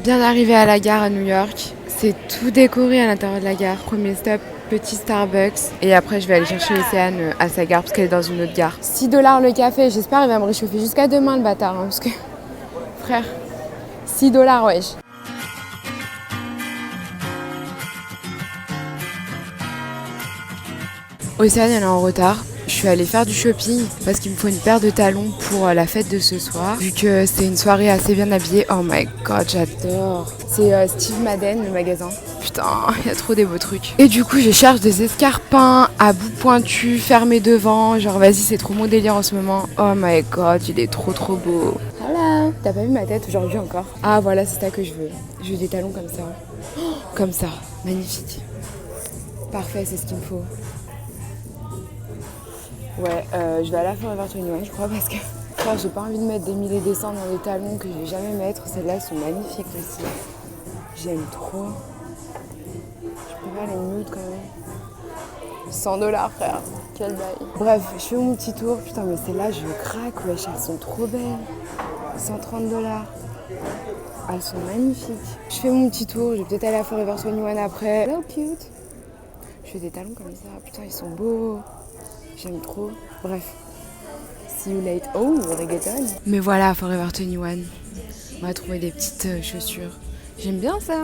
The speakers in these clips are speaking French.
Bien arrivé à la gare à New York, c'est tout décoré à l'intérieur de la gare. Premier stop, petit Starbucks. Et après, je vais aller chercher Océane à sa gare parce qu'elle est dans une autre gare. 6 $ le café, j'espère qu'il va me réchauffer jusqu'à demain le bâtard. Hein, parce que, frère, 6 $, wesh. Océane, elle est en retard. Je suis allée faire du shopping parce qu'il me faut une paire de talons pour la fête de ce soir. Vu que c'est une soirée assez bien habillée. Oh my god, j'adore. C'est Steve Madden, le magasin. Putain, il y a trop des beaux trucs. Et du coup, je cherche des escarpins à bout pointu, fermés devant. Genre, vas-y, c'est trop mon délire en ce moment. Oh my god, il est trop beau. Voilà. T'as pas vu ma tête aujourd'hui encore? Ah, voilà, c'est ça que je veux. Je veux des talons comme ça. Oh, comme ça. Magnifique. Parfait, c'est ce qu'il me faut. Ouais, je vais à la Forever 21, je crois, parce que j'ai pas envie de mettre des milliers des cents dans des talons que je vais jamais mettre. Celles-là sont magnifiques aussi. J'aime trop. Je peux pas les nude quand même. 100 $, frère. Quel bail. Bref, je fais mon petit tour. Putain, mais celles-là, je craque, wesh, elles sont trop belles. 130 $. Elles sont magnifiques. Je fais mon petit tour. Je vais peut-être aller à Forever 21 après. Oh, cute. Je fais des talons comme ça. Putain, ils sont beaux. J'aime trop. Bref. See you late. Oh, reggaeton. Mais voilà, Forever 21. On va trouver des petites chaussures. J'aime bien ça.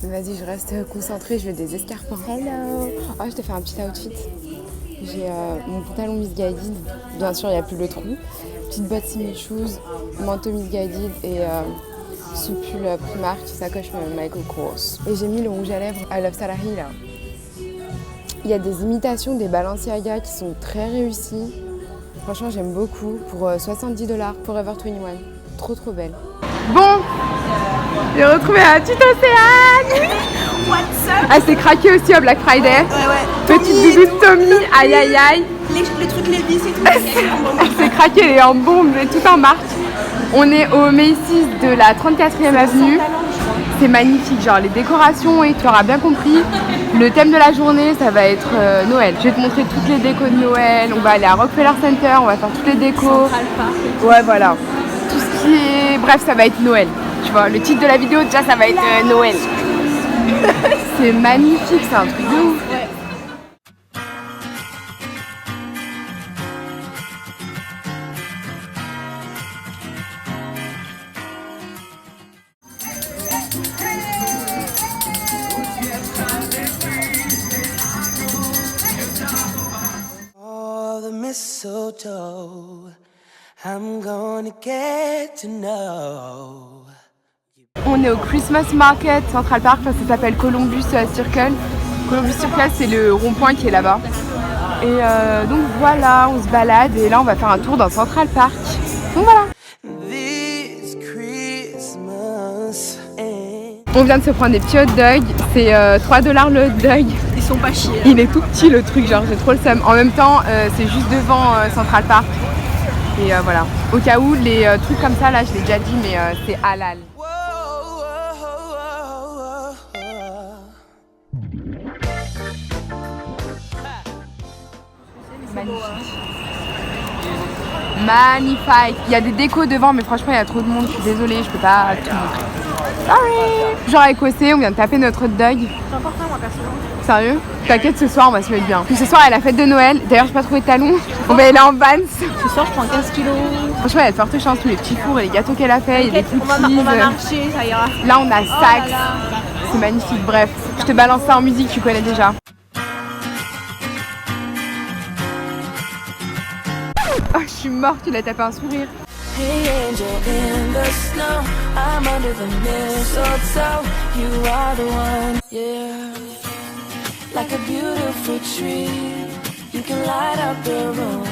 Vas-y, je reste concentrée. Je veux des escarpins. Hello. Oh, je t'ai fait un petit outfit. J'ai mon pantalon Missguided. Bien sûr, il n'y a plus le trou. Petite botte Simil Shoes, manteau Missguided et soupule Primark, sacoche Michael Kors. Et j'ai mis le rouge à lèvres I Love Salahi là. Il y a des imitations des Balenciaga qui sont très réussies. Franchement, j'aime beaucoup. Pour 70 $, Forever 21. Trop belle. Bon, j'ai retrouvé la petite Océane. What's up? Elle s'est craquée aussi au Black Friday. Ouais. Petite doudou Tommy, aïe. Les trucs Levi's et tout. Elle s'est craquée, elle est en bombe, elle est tout en marque. On est au Macy's de la 34e avenue. C'est magnifique, genre les décorations et tu auras bien compris. Le thème de la journée, ça va être Noël. Je vais te montrer toutes les décos de Noël. On va aller à Rockefeller Center, on va faire toutes les décos. Ouais, voilà. Tout ce qui est... Bref, ça va être Noël. Tu vois, le titre de la vidéo, déjà, ça va être Noël. C'est magnifique, c'est un truc de ouf. Mistletoe, I'm gonna get to know. On est au Christmas Market Central Park, ça s'appelle Columbus Circle. Columbus Circle, c'est le rond-point qui est là-bas. Et donc voilà, on se balade et là on va faire un tour dans Central Park. Donc voilà. On vient de se prendre des petits hot dogs, c'est 3 $ le hot dog. Ils sont pas chiés. Il est tout petit le truc, genre j'ai trop le seum. En même temps, c'est juste devant Central Park. Et voilà. Au cas où, les trucs comme ça, là, je l'ai déjà dit, mais c'est halal. Magnifique. Il y a des décos devant, mais franchement, il y a trop de monde. Je suis désolée, je peux pas tout montrer. Sorry. Genre avec Océ, on vient de taper notre hot dog. C'est important, moi, personnellement. Sérieux? T'inquiète, ce soir, on va se mettre bien. Puis ce soir, il y a la fête de Noël. D'ailleurs, j'ai pas trouvé de talons. On va aller en Vans. Ce soir, je prends 15 kilos. Franchement, il y a de fortes chances. Tous les petits fours et les gâteaux qu'elle a fait. Il y a des on va marcher, ça ira. Là, on a Saks. C'est magnifique. Bref, je te balance ça en musique, tu connais déjà. Oh, je suis morte, tu l'as tapé un sourire. Hey angel in the snow, I'm under the mistletoe. You are the one, yeah. Like a beautiful tree, you can light up the room.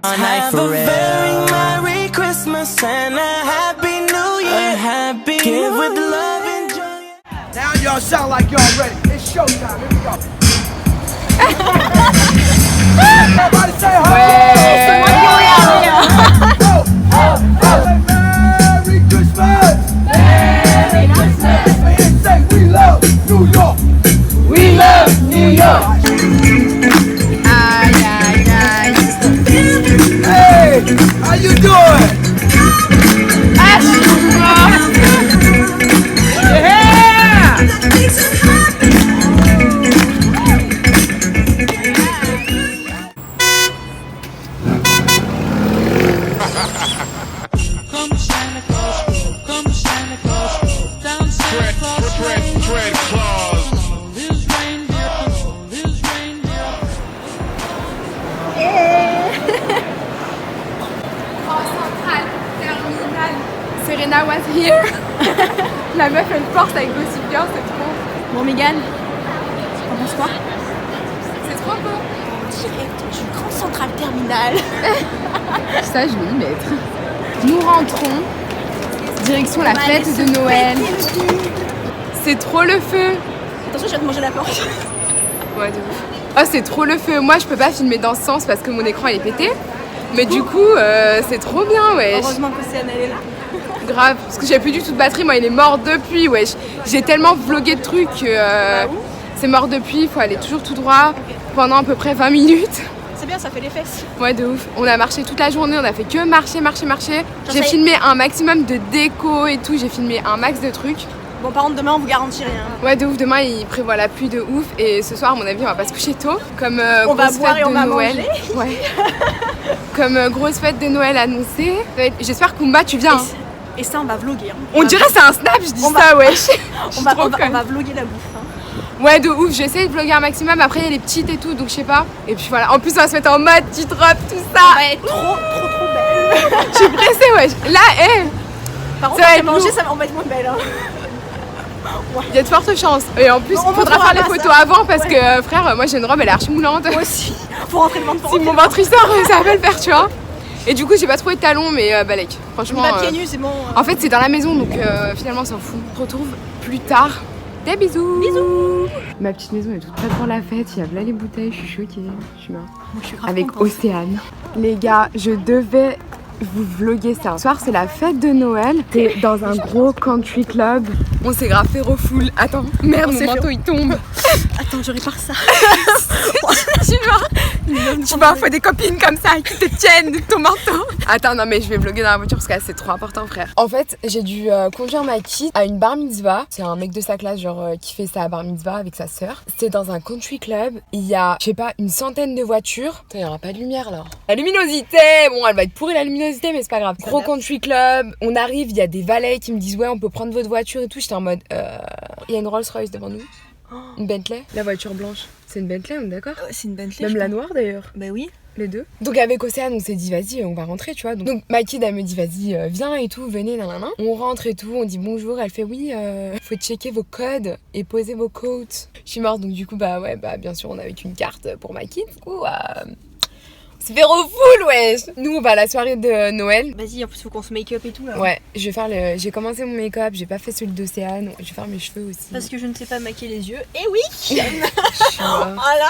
Have a very Merry Christmas and a Happy New Year. A happy Give with love and joy. Now y'all sound like y'all ready. It's showtime. Here we go. Everybody say ho! Ouais. Ho, ho, ho. Merry Anna was here. La meuf elle porte avec Gossip Girl, c'est trop. Bon, Mégane, t'en penses quoi? C'est trop beau. Direct du Grand Central Terminal. Ça je vais y mettre. Nous rentrons. Direction la fête de Noël. C'est trop le feu. Attention, je vais te manger la porte. Ouais, de ouf. Oh, c'est trop le feu. Moi, je peux pas filmer dans ce sens parce que mon écran il est pété. Mais du coup, c'est trop bien, wesh. Heureusement que c'est elle est là. Grave. Parce que j'avais plus du tout de batterie. Moi, il est mort depuis, wesh. J'ai tellement vlogué de trucs que c'est mort depuis. Il faut aller toujours tout droit pendant à peu près 20 minutes. C'est bien, ça fait les fesses. Ouais, de ouf. On a marché toute la journée. On a fait que marcher. J'ai filmé un maximum de déco et tout. J'ai filmé un max de trucs. Bon, par contre, demain, on vous garantit rien. Ouais, de ouf. Demain, il prévoit la pluie de ouf. Et ce soir, à mon avis, on va pas se coucher tôt. Comme On va grosse boire fête et on de va Noël. manger. Ouais. Comme grosse fête de Noël annoncée. J'espère Kumba, tu viens. Et ça, on va vlogger. On dirait c'est un snap, je dis ça, wesh. On va vlogger la bouffe. Hein. Ouais, de ouf. J'essaie de vlogger un maximum. Après, il y a les petites et tout, donc je sais pas. Et puis voilà. En plus, on va se mettre en mode petite robe, tout ça. On va être trop belle. Je suis pressée, wesh. Là, Par contre, Ça va après être manger, lourd. on va être moins belle. Hein. il y a de fortes chances. Et en plus, On il faudra montrera faire les pas photos ça. avant parce que, frère, moi j'ai une robe, elle est archi moulante. Moi aussi. Faut rentrer le ventre. Si mon ventre il sort, ça va pas le faire, tu vois. Et du coup, j'ai pas trouvé de talons, mais balèque. Franchement. On va pieds nus, c'est bon. En fait, c'est dans la maison, donc finalement, on s'en fout. On se retrouve plus tard. Des bisous. Bisous. Ma petite maison est toute prête pour la fête. Il y a là les bouteilles, je suis choquée. Je suis là. Moi, je suis grave Avec contente. Océane. Les gars, je devais vous vloguer ça. Ce soir, c'est la fête de Noël. C'est dans un gros country club. On s'est grave fait refoule. Attends, merde, mon manteau il tombe. Attends, je répare ça. Tu vois, faut des copines comme ça qui te tiennent ton manteau. Attends, non, mais je vais vlogger dans la voiture parce que là, c'est trop important, frère. En fait, j'ai dû conduire ma kid à une bar mitzvah. C'est un mec de sa classe, genre, qui fait sa bar mitzvah avec sa sœur. C'était dans un country club. Il y a, je sais pas, une centaine de voitures. Attends, il y aura pas de lumière là. La luminosité, bon, elle va être pourrie la luminosité, mais c'est pas grave. Gros country club. On arrive, il y a des valets qui me disent, ouais, on peut prendre votre voiture et tout. J'étais en mode, il y a une Rolls Royce devant nous. Une Bentley. La voiture blanche, c'est une Bentley, on est d'accord? C'est une Bentley. Même la noire d'ailleurs. Bah oui. Les deux. Donc avec Océane, on s'est dit vas-y, on va rentrer, tu vois. Donc ma kid, elle me dit vas-y, viens et tout, venez, nanana. On rentre et tout, on dit bonjour, elle fait oui, faut checker vos codes et poser vos codes. Je suis morte, donc du coup, bah ouais, bah bien sûr, on avait qu'une carte pour ma kid. Du coup, on s'est fait refoule, wesh. Nous, on va à la soirée de Noël. Vas-y, en plus, faut qu'on se make-up et tout là. Ouais, je vais faire j'ai commencé mon make-up, j'ai pas fait celui d'Océane, je vais faire mes cheveux aussi. Parce que je ne sais pas maquiller les yeux. Et oui. Je suis morte. Voilà.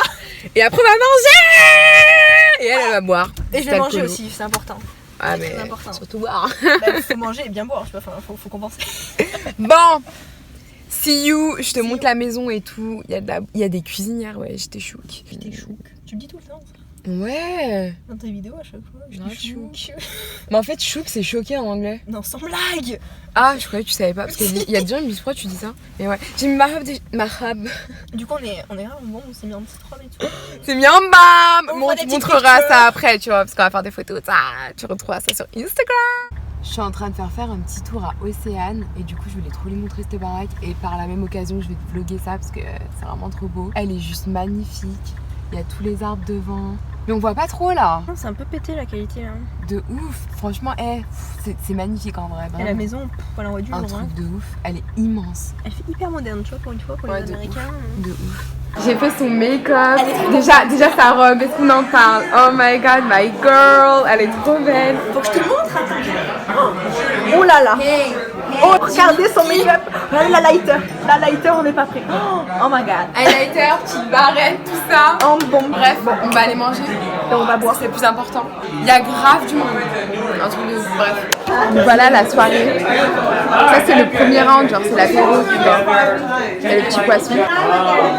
Et après, on va manger. Et elle va boire. Et je C'est vais manger alcoolo. aussi, c'est important. Ah, C'est mais très important. surtout boire. Bah, faut manger et bien boire, je sais pas, faut compenser. Bon, see you. Je te montre la maison et tout. Il y a des cuisinières, ouais, j'étais chouk. J'étais chouk. Tu me dis tout le temps ça. Ouais. Dans tes vidéos à chaque fois. Grave J'étais chouk. Mais en fait, chouk, c'est choqué en anglais. Non, sans blague. Ah, je croyais que tu savais pas. Parce qu'il y a des gens qui me disent pourquoi tu dis ça. Mais ouais. J'ai mis ma robe. Du coup, on est grave bon, on s'est mis en petite robe et tout. C'est bien, bam. On Bon, fera on des te petites montrera pictures. ça après, tu vois. Parce qu'on va faire des photos. Ça, tu retrouveras ça sur Instagram. Je suis en train de faire un petit tour à Océane. Et du coup, je voulais trop lui montrer cette baraque. Et par la même occasion, je vais te vlogger ça parce que c'est vraiment trop beau. Elle est juste magnifique. Il y a tous les arbres devant. Mais on voit pas trop là. Non, c'est un peu pété la qualité là. De ouf. Franchement, c'est magnifique en vrai. Et Vraiment. la maison, voilà, on voit du Un jour. truc de ouf. Elle est immense. Elle fait hyper moderne, tu vois, pour une fois, pour Ouais, les de Américains. De ouf. J'ai fait son make-up. Déjà sa robe, est-ce qu'on en parle? Oh my god, my girl. Elle est trop belle. Faut que je te montre, attends. Oh là là. Oh, regardez son make-up. Regardez la lighter. La lighter, on n'est pas prêt. Oh my god. Highlighter, petite barrette, tout ça. Oh, bon, Bref, on va aller manger. Et on va boire. C'est le plus important. Il y a grave du monde. Un truc de ouf, bref. Donc voilà la soirée. Ça c'est le premier round, genre c'est l'apéro. Il y a le petit poisson.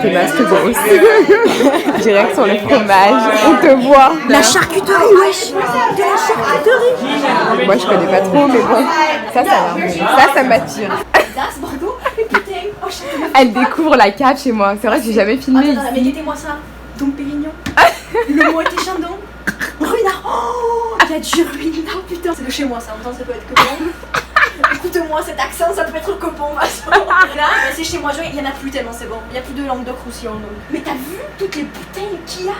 T'es masque grosse. Direct sur le fromage. On te voit. La charcuterie, wesh. De la charcuterie. Moi je connais pas trop, mais bon. Ça a l'air bon. Ça m'attire. Elle découvre la cave chez moi. C'est vrai que j'ai jamais filmé Attends, mais ici. mettez-moi ça. Dom Pérignon. Le mot était chandon. Ruinard. Oh, il y a du ruinard, putain. C'est de chez moi ça, en même temps ça peut être que bon. Écoute-moi cet accent, ça peut être que bon. Là, c'est chez moi, il y en a plus tellement, c'est bon. Il y a plus de langue de roussillon donc. Mais t'as vu toutes les bouteilles qu'il y a?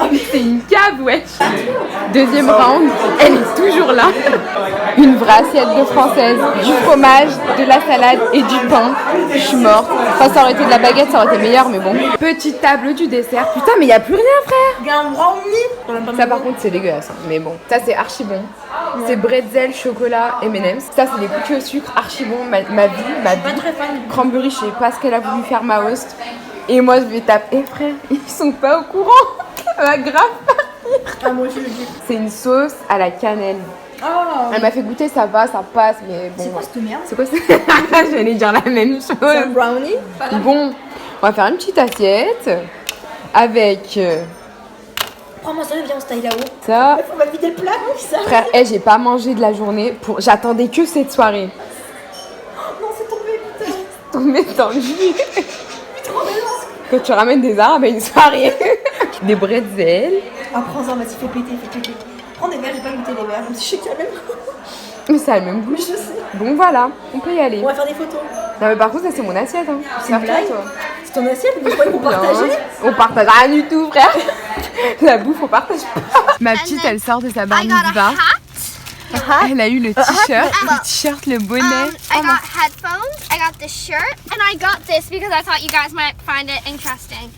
Oh C'est une cave, wesh. Deuxième round, elle est toujours là. Une vraie assiette de française, du fromage, de la salade et du pain. Je suis morte. Enfin, ça aurait été de la baguette, ça aurait été meilleur, mais bon. Petite table du dessert. Putain, mais y a plus rien, frère. Il y a un brownie. Ça, par contre, c'est dégueulasse, hein. Mais bon. Ça, c'est archi bon. C'est bretzel, chocolat, M&M's. Ça, c'est des cookies au sucre, archi bon. Ma vie, ma vie. Pas très fan. Cranberry, je sais pas ce qu'elle a voulu faire, ma host. Et moi, je vais taper. Eh, frère, ils sont pas au courant. Ça va grave partir. Ah, moi aussi, je dis. C'est une sauce à la cannelle. Oh. Elle m'a fait goûter, ça va, ça passe, mais bon. C'est quoi cette merde? C'est quoi ça? J'allais dire la même C'est un chose. brownie? Bon, on va faire une petite assiette avec Prends-moi ça, viens, on se taille là-haut. ça. On va vider le plat, non, ça? Frère, j'ai pas mangé de la journée. J'attendais que cette soirée. Non, c'est tombé, putain. Tombé dans le jus. Quand tu ramènes des arabes à une soirée. Des bretzels. Ah, prends-en, vas-y, fais péter. Prends des verres, j'ai pas goûté les verres, même si je sais qu'il y a le même goût. Mais ça a le même goût. Mais je sais. Bon, voilà, on peut y aller. On va faire des photos. Non, mais par contre, ça, c'est mon assiette. Hein. C'est une Serve-toi, blague. toi. C'est ton assiette, mais pourquoi qu'on partager? Non, on partage rien du tout, frère. La bouffe, on partage pas. Ma petite, elle sort de sa bar mitzvah. Elle a eu le t-shirt, le bonnet. I got headphones, I got this shirt, and I got this because I thought you guys might find it interesting.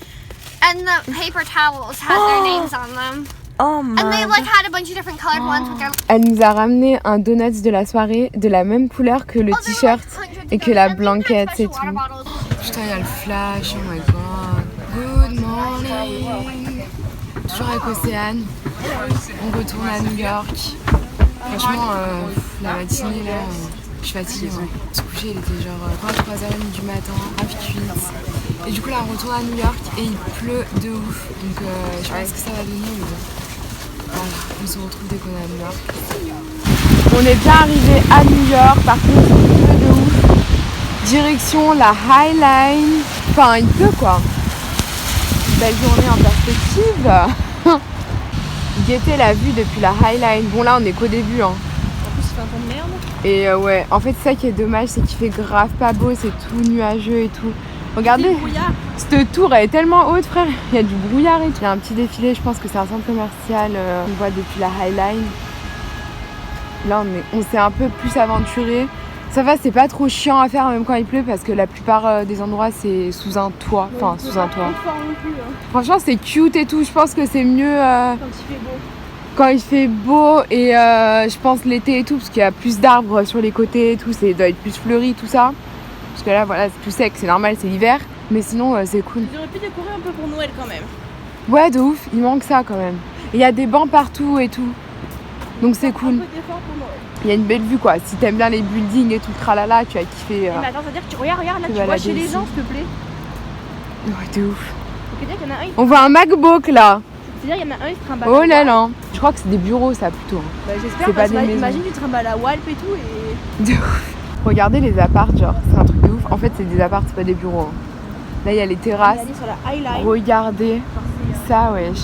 And the paper towels had their names on them. Oh And they like had a bunch of different colored ones with their Elle nous a ramené un donut de la soirée de la même couleur que le t-shirt et que la blanquette et tout. Putain, il y a le flash, oh my god. Good morning. Toujours avec Océane. On retourne à New York. Franchement, la matinée là, je suis fatiguée. Ouais. Se coucher, il était genre 23h30 du matin, grave cuite. Et du coup là, on retourne à New York et il pleut de ouf. Donc je sais pas ce que ça va donner, mais bon. Voilà, on se retrouve dès qu'on est à New York. On est bien arrivé à New York, par contre il pleut de ouf. Direction la High Line. Enfin, il pleut quoi. Belle journée en perspective. Guetter la vue depuis la High Line. Bon là on est qu'au début hein. En plus, il fait un temps de merde. Et ouais, en fait c'est ça qui est dommage, c'est qu'il fait grave pas beau, c'est tout nuageux et tout. Regardez, cette tour elle est tellement haute frère, il y a du brouillard et tout. Il y a un petit défilé, je pense que c'est un centre commercial, on voit depuis la High Line. Là on s'est un peu plus aventuré. Ça va, c'est pas trop chiant à faire même quand il pleut parce que la plupart des endroits c'est sous un toit, enfin sous un toit. Franchement c'est cute et tout, je pense que c'est mieux quand il fait beau et je pense l'été et tout parce qu'il y a plus d'arbres sur les côtés et tout, ça doit être plus fleuri tout ça. Parce que là voilà c'est tout sec, c'est normal, c'est l'hiver, mais sinon c'est cool. Ils auraient pu décorer un peu pour Noël quand même. Ouais de ouf, il manque ça quand même. Et il y a des bancs partout et tout, donc c'est cool. Un peu d'effort pour Noël. Il y a une belle vue quoi, si t'aimes bien les buildings et tout le tralala, tu vas kiffer. Mais attends, ça veut dire que tu regardes là, tu vois balader chez les ici. gens s'il te plaît. Ouais de ouf. Ça veut dire qu'il y en a un, On voit un MacBook là. c'est-à-dire qu'il y en a un, il se trimballe. Oh là là. Je crois que c'est des bureaux ça plutôt. Bah, j'espère C'est parce pas que des maisons. imagine tu te trimbales à Walp et tout et. De ouf. Regardez les apparts, genre c'est un truc de ouf. En fait c'est des apparts, c'est pas des bureaux. Hein. Là il y a les On terrasses. est allé sur la High Line. Regardez ça wesh.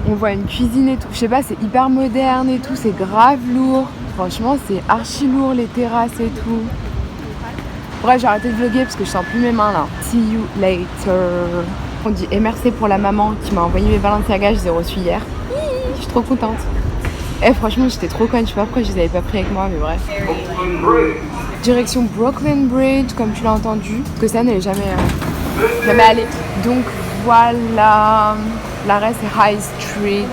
On voit une cuisine et tout. Je sais pas, c'est hyper moderne et tout, c'est grave lourd. Franchement c'est archi lourd les terrasses et tout. Bref, j'ai arrêté de vlogger parce que je sens plus mes mains là. See you later. On dit et merci pour la maman qui m'a envoyé mes Balenciaga, je les ai reçus hier. Je suis trop contente. Eh franchement j'étais trop conne, je sais pas pourquoi je les avais pas pris avec moi, mais bref. Direction Brooklyn Bridge, comme tu l'as entendu, parce que ça n'est jamais allée. Donc voilà, la reste c'est High Street.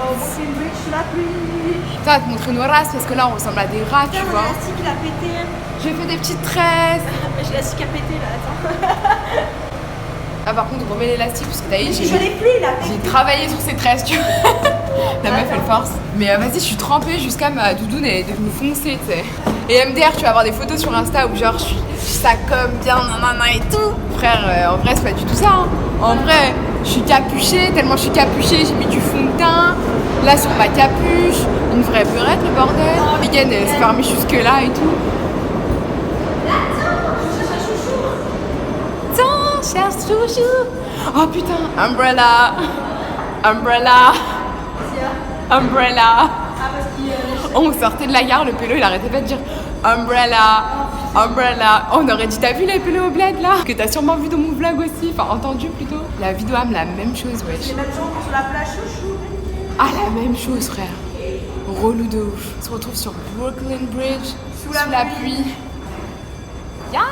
Ça va te montrer nos races parce que là on ressemble à des rats, tu vois. L'élastique il a pété. J'ai fait des petites tresses. J'ai l'élastique a pété là, attends. Ah par contre on remet l'élastique parce que t'as vu, Je l'ai plus là. j'ai travaillé sur ces tresses, tu vois. La meuf elle force. Mais vas-y, je suis trempée jusqu'à ma doudoune elle est devenue foncée, tu sais. Et MDR, tu vas avoir des photos sur Insta où genre je suis ça comme bien nanana et tout. Frère, en vrai c'est pas du tout ça. Hein. En vrai, je suis capuchée, tellement je suis capuchée, j'ai mis du fond de teint. Là sur ma capuche, une vraie beurette le bordel. Megan elle s'est fermée jusque là et tout. Attends, cherche chouchou. Oh putain, umbrella. Umbrella. Umbrella. On sortait de la gare, le pélo il arrêtait pas de dire umbrella. Umbrella. On aurait dit, t'as vu les pelés au bled là? Que t'as sûrement vu dans mon vlog aussi, enfin entendu plutôt. La vidéo âme, la même chose, wesh. Les mêmes gens sur la plage, chouchou. Ah, la même chose, frère. Relou de ouf. On se retrouve sur Brooklyn Bridge, sous la pluie. Yes!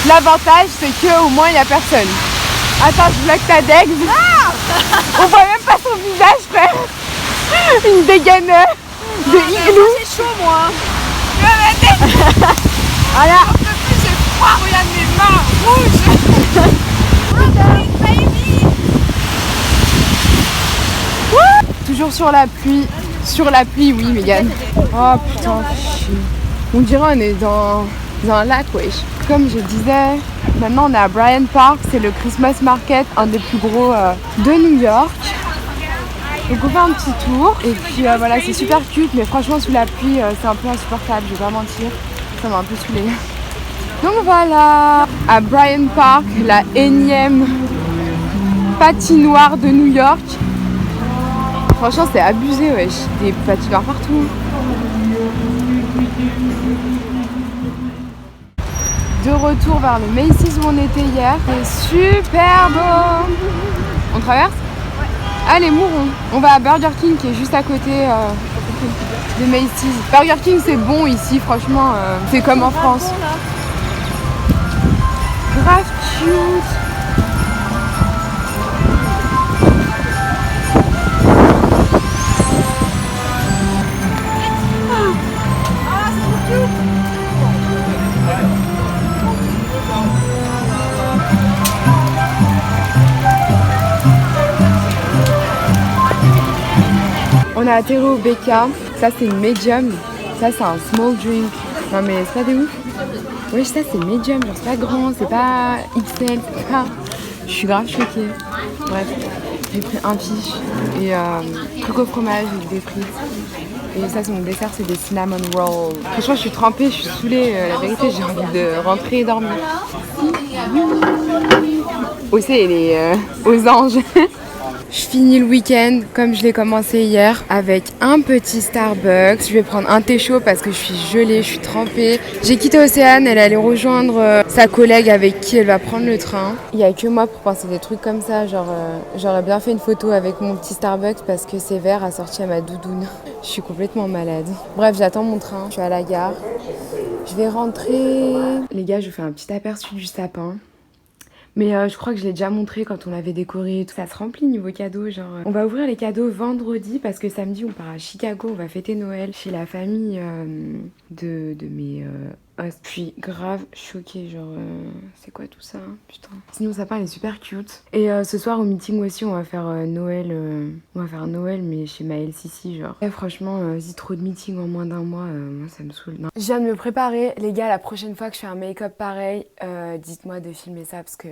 L'avantage, c'est qu'au moins, il n'y a personne. Attends, je bloque ta deck. Ah! On voit même pas son visage, frère. Une dégaine de igloo. C'est chaud, moi. Voilà. Un peu plus, j'ai froid. Regarde mes mains rouges. Toujours sur la pluie. Sur la pluie, oui, Mégane. Oh putain, chier. On dirait on est dans un lac, wesh. Comme je disais, maintenant on est à Bryant Park. C'est le Christmas Market, un des plus gros de New York. Donc on fait un petit tour. Et puis voilà, c'est super cute. Mais franchement, sous la pluie, c'est un peu insupportable, je vais pas mentir. Ça m'a un peu saoulée. Donc voilà, à Bryant Park, la énième patinoire de New York. Franchement, c'est abusé, wesh. Des patinoires partout. De retour vers le Macy's où on était hier. C'est super beau. On traverse? Allez, mourons. On va à Burger King qui est juste à côté de Macy's. Burger King, c'est bon ici, franchement. C'est comme en France. Grave cute. On a atterri au BK, ça c'est une medium, ça c'est un small drink. Non mais c'est pas des ouf. Oui, ça c'est medium, genre c'est pas grand, c'est pas XL, c'est pas... Je suis grave choquée. Bref, j'ai pris un fiche et coco fromage avec des frites. Et ça c'est mon dessert, c'est des cinnamon rolls. Franchement je suis trempée, je suis saoulée, la vérité j'ai envie de rentrer et dormir. Aussi elle est aux anges. Je finis le week-end comme je l'ai commencé hier avec un petit Starbucks. Je vais prendre un thé chaud parce que je suis gelée, je suis trempée. J'ai quitté Océane, elle est allée rejoindre sa collègue avec qui elle va prendre le train. Il n'y a que moi pour penser des trucs comme ça, genre j'aurais bien fait une photo avec mon petit Starbucks parce que c'est vert assorti à ma doudoune. Je suis complètement malade. Bref, j'attends mon train, je suis à la gare. Je vais rentrer. Les gars, je vous fais un petit aperçu du sapin. Mais je crois que je l'ai déjà montré quand on l'avait décoré et tout. Ça se remplit niveau cadeaux, genre... On va ouvrir les cadeaux vendredi parce que samedi on part à Chicago, on va fêter Noël chez la famille de mes hosts. Je suis grave choquée, genre... c'est quoi tout ça, putain. Sinon le sapin il est super cute. Et ce soir au meeting aussi on va faire Noël. On va faire Noël mais chez ma LCC, genre. Et franchement, si trop de meetings en moins d'un mois, moi ça me saoule. Non. Je viens de me préparer, les gars, la prochaine fois que je fais un make-up pareil, dites-moi de filmer ça parce que...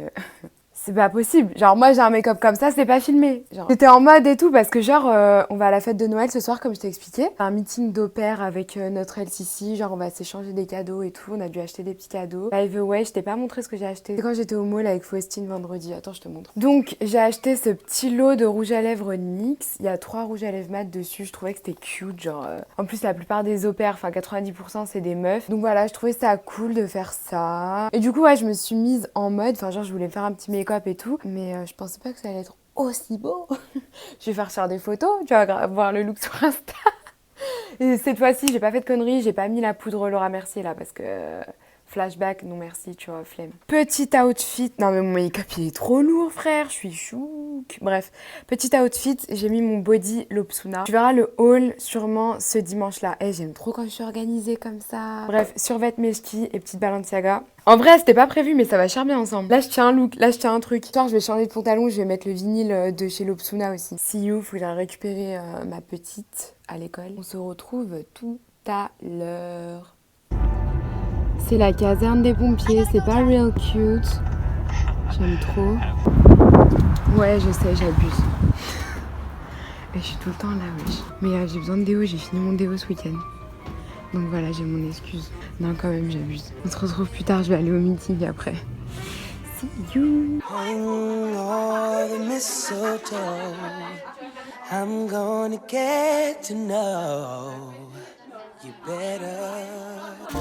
c'est pas possible. Genre moi j'ai un make-up comme ça, c'est pas filmé. J'étais en mode et tout parce que genre on va à la fête de Noël ce soir comme je t'ai expliqué. Un meeting d'opère avec notre LCC, genre on va s'échanger des cadeaux et tout. On a dû acheter des petits cadeaux. By the way, je t'ai pas montré ce que j'ai acheté. C'est quand j'étais au mall avec Faustine vendredi. Attends, je te montre. Donc j'ai acheté ce petit lot de rouge à lèvres NYX. Il y a 3 rouges à lèvres mat dessus. Je trouvais que c'était cute, genre. En plus la plupart des opères, enfin 90% c'est des meufs. Donc voilà, je trouvais ça cool de faire ça. Et du coup ouais, je me suis mise en mode, enfin genre je voulais faire un petit make-up et tout, mais je pensais pas que ça allait être aussi beau. Je vais faire des photos, tu vas voir le look sur Insta. Et cette fois-ci, j'ai pas fait de conneries, j'ai pas mis la poudre Laura Mercier là parce que flashback, non merci, tu vois, flemme. Petit outfit, non mais mon make-up il est trop lourd frère, je suis chouque. Bref, petit outfit, j'ai mis mon body Lopsuna. Tu verras le haul sûrement ce dimanche là. Eh, j'aime trop quand je suis organisée comme ça. Bref, survêt mes skis et petite Balenciaga. En vrai, c'était pas prévu, mais ça va charmer ensemble. Là, je tiens un look, là, je tiens un truc. Ce soir, je vais changer de pantalon, je vais mettre le vinyle de chez Lopsuna aussi. See you, faut que j'aille récupérer ma petite à l'école. On se retrouve tout à l'heure. C'est la caserne des pompiers, c'est pas real cute. J'aime trop. Ouais, je sais, j'abuse. Et je suis tout le temps là, wesh. Mais j'ai besoin de déo, j'ai fini mon déo ce week-end. Donc voilà, j'ai mon excuse. Non, quand même, j'abuse. On se retrouve plus tard, je vais aller au meeting après. See you! Hang all the mistletoe. I'm gonna get to know you better.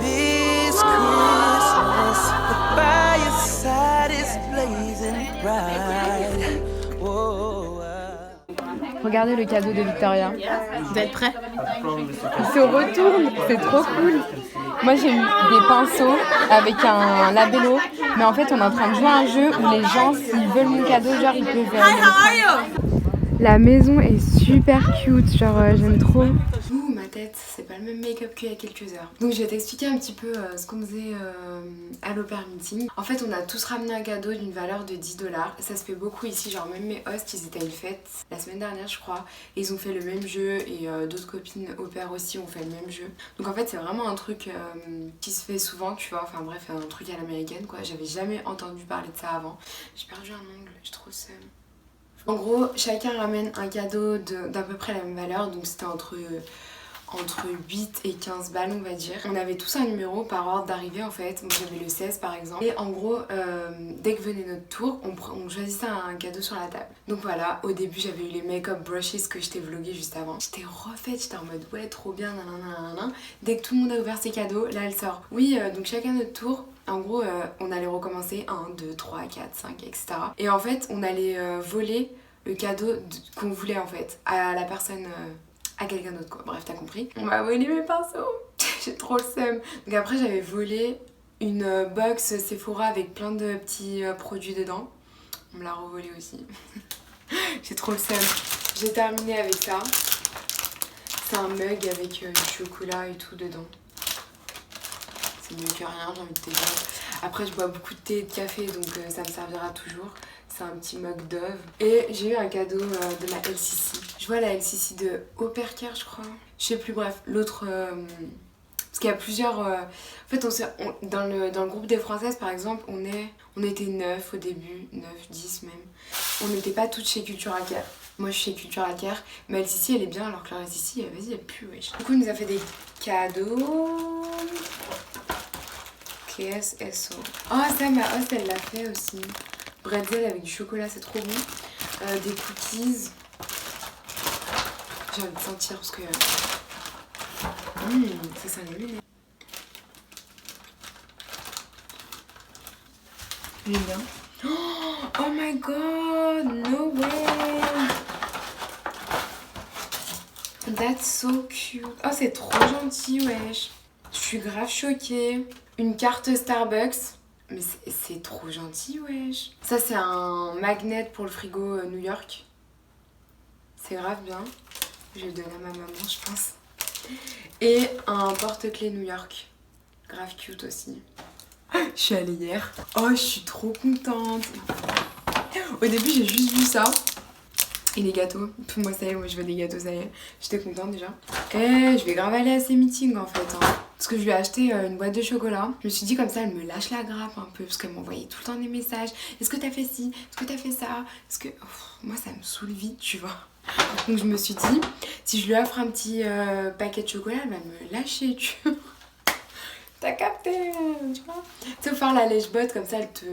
This Christmas. The fire side is blazing bright. Whoa. Regardez le cadeau de Victoria. Vous êtes prêts? Il se retourne, c'est trop cool. Moi j'ai eu des pinceaux avec un labello, mais en fait on est en train de jouer à un jeu où les gens, s'ils veulent mon cadeau, genre ils peuvent me le prendre. La maison est super cute, genre j'aime trop. Ouh, ma tête, c'est pas le même make-up qu'il y a quelques heures. Donc je vais t'expliquer un petit peu ce qu'on faisait à l'Opéra Meeting. En fait on a tous ramené un cadeau d'une valeur de 10 $. Ça se fait beaucoup ici, genre même mes hosts ils étaient à une fête la semaine dernière je crois. Et ils ont fait le même jeu et d'autres copines au père aussi ont fait le même jeu. Donc en fait c'est vraiment un truc qui se fait souvent tu vois, enfin bref un truc à l'américaine quoi. J'avais jamais entendu parler de ça avant. J'ai perdu un ongle, j'ai trop seum. En gros, chacun ramène un cadeau d'à peu près la même valeur, donc c'était entre 8 et 15 balles on va dire. On avait tous un numéro par ordre d'arrivée en fait, moi j'avais le 16 par exemple. Et en gros, dès que venait notre tour, on choisissait un cadeau sur la table. Donc voilà, au début j'avais eu les make-up brushes que je t'ai vlogué juste avant. J'étais refaite, j'étais en mode ouais trop bien, nanana. Dès que tout le monde a ouvert ses cadeaux, là elle sort. Oui, donc chacun notre tour. En gros, on allait recommencer 1, 2, 3, 4, 5, etc. Et en fait, on allait voler le cadeau qu'on voulait en fait à la personne, à quelqu'un d'autre quoi. Bref, t'as compris. On m'a volé mes pinceaux. J'ai trop le seum. Donc après, j'avais volé une box Sephora avec plein de petits produits dedans. On me l'a revolé aussi. J'ai trop le seum. J'ai terminé avec ça. C'est un mug avec du chocolat et tout dedans. C'est mieux que rien, j'ai envie de te dire. Après, je bois beaucoup de thé et de café, donc ça me servira toujours. C'est un petit mug Dove. Et j'ai eu un cadeau de la LCC. Je vois la LCC de Opercare, je crois. Je sais plus, bref. L'autre... parce qu'il y a plusieurs... En fait, dans le groupe des Françaises, par exemple, on était 9 au début. 9, 10 même. On n'était pas toutes chez Cultura Care. Moi, je suis chez Cultura Care. Mais LCC, elle est bien, alors que la LCC, vas-y, elle pue, wesh. Du coup, il nous a fait des cadeaux... KSSO. Oh, ça, ma host, elle l'a fait aussi. Bretzel avec du chocolat, c'est trop bon. Des cookies. J'ai envie de sentir parce que... ça sent les lunettes. Il est bien. Oh my god, no way. That's so cute. Oh, c'est trop gentil, wesh. Je suis grave choquée. Une carte Starbucks. Mais c'est trop gentil, wesh. Ça, c'est un magnet pour le frigo New York. C'est grave bien. Je vais le donner à ma maman, je pense. Et un porte-clés New York. Grave cute aussi. Je suis allée hier. Oh, je suis trop contente. Au début, j'ai juste vu ça. Et les gâteaux. Moi, ça y est, moi, je veux des gâteaux, ça y est. J'étais contente déjà. Et je vais grave aller à ces meetings, en fait. Parce que je lui ai acheté une boîte de chocolat. Je me suis dit comme ça, elle me lâche la grappe un peu. Parce qu'elle m'envoyait tout le temps des messages. Est-ce que t'as fait ci? Est-ce que t'as fait ça? Est-ce que... moi, ça me saoule vite, tu vois. Donc je me suis dit, si je lui offre un petit paquet de chocolat, elle va me lâcher, tu vois. T'as capté, tu vois. Tu sais, faire la lèche-botte, comme ça, elle te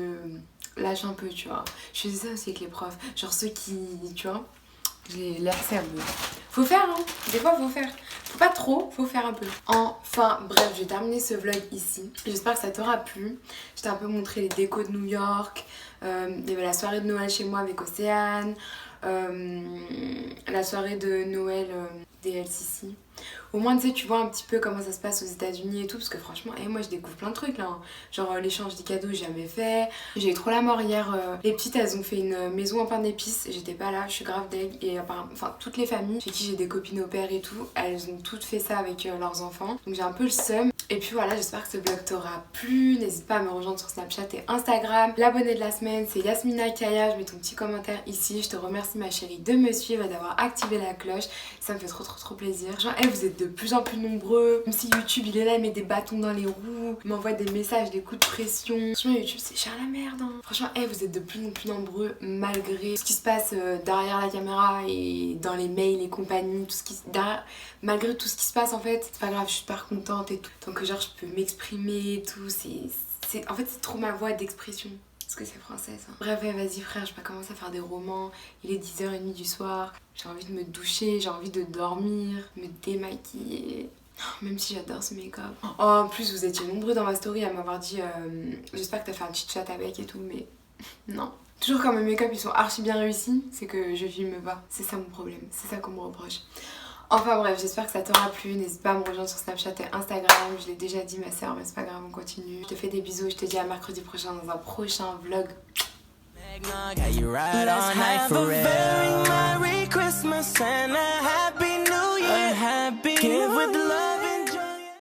lâche un peu, tu vois. Je faisais ça aussi avec les profs. Genre ceux qui, tu vois, j'ai l'air sérieux. Faut faire, hein. Des fois, faut faire. Faut pas trop, faut faire un peu. Enfin, bref, j'ai terminé ce vlog ici. J'espère que ça t'aura plu. Je t'ai un peu montré les décos de New York. Il y avait la soirée de Noël chez moi avec Océane. La soirée de Noël des LCC. Au moins tu sais, tu vois un petit peu comment ça se passe aux États-Unis et tout, parce que franchement, moi je découvre plein de trucs là, hein. Genre l'échange des cadeaux, j'ai jamais fait. J'ai eu trop la mort hier. Les petites, elles ont fait une maison en pain d'épices, j'étais pas là, je suis grave deg. Et enfin, toutes les familles chez qui j'ai des copines au père et tout, elles ont toutes fait ça avec leurs enfants. Donc j'ai un peu le seum. Et puis voilà, j'espère que ce vlog t'aura plu. N'hésite pas à me rejoindre sur Snapchat et Instagram. L'abonnée de la semaine, c'est Yasmina Kaya. Je mets ton petit commentaire ici. Je te remercie ma chérie de me suivre et d'avoir activé la cloche. Ça me fait trop plaisir. Genre, vous êtes de plus en plus nombreux. Même si YouTube il est là, il met des bâtons dans les roues, il m'envoie des messages, des coups de pression. Franchement, YouTube c'est cher la merde, hein. Franchement, vous êtes de plus en plus nombreux malgré ce qui se passe derrière la caméra et dans les mails et compagnie, tout ce qui malgré tout ce qui se passe en fait. C'est pas grave, je suis super contente et tout. Donc genre je peux m'exprimer et tout. En fait c'est trop ma voix d'expression. Parce que c'est français ça. Bref, vas-y frère, je vais pas commencer à faire des romans. Il est 10h30 du soir. J'ai envie de me doucher, j'ai envie de dormir, me démaquiller. Même si j'adore ce make-up. Oh, en plus, vous étiez nombreux dans ma story à m'avoir dit j'espère que t'as fait un chit chat avec et tout, mais non. Toujours quand mes make-up ils sont archi bien réussis, c'est que je filme pas. C'est ça mon problème, c'est ça qu'on me reproche. Enfin bref, j'espère que ça t'aura plu. N'hésite pas à me rejoindre sur Snapchat et Instagram. Je l'ai déjà dit ma soeur, mais c'est pas grave, on continue. Je te fais des bisous, je te dis à mercredi prochain dans un prochain vlog. Let's have a very Merry Christmas and a Happy New Year. Give with love.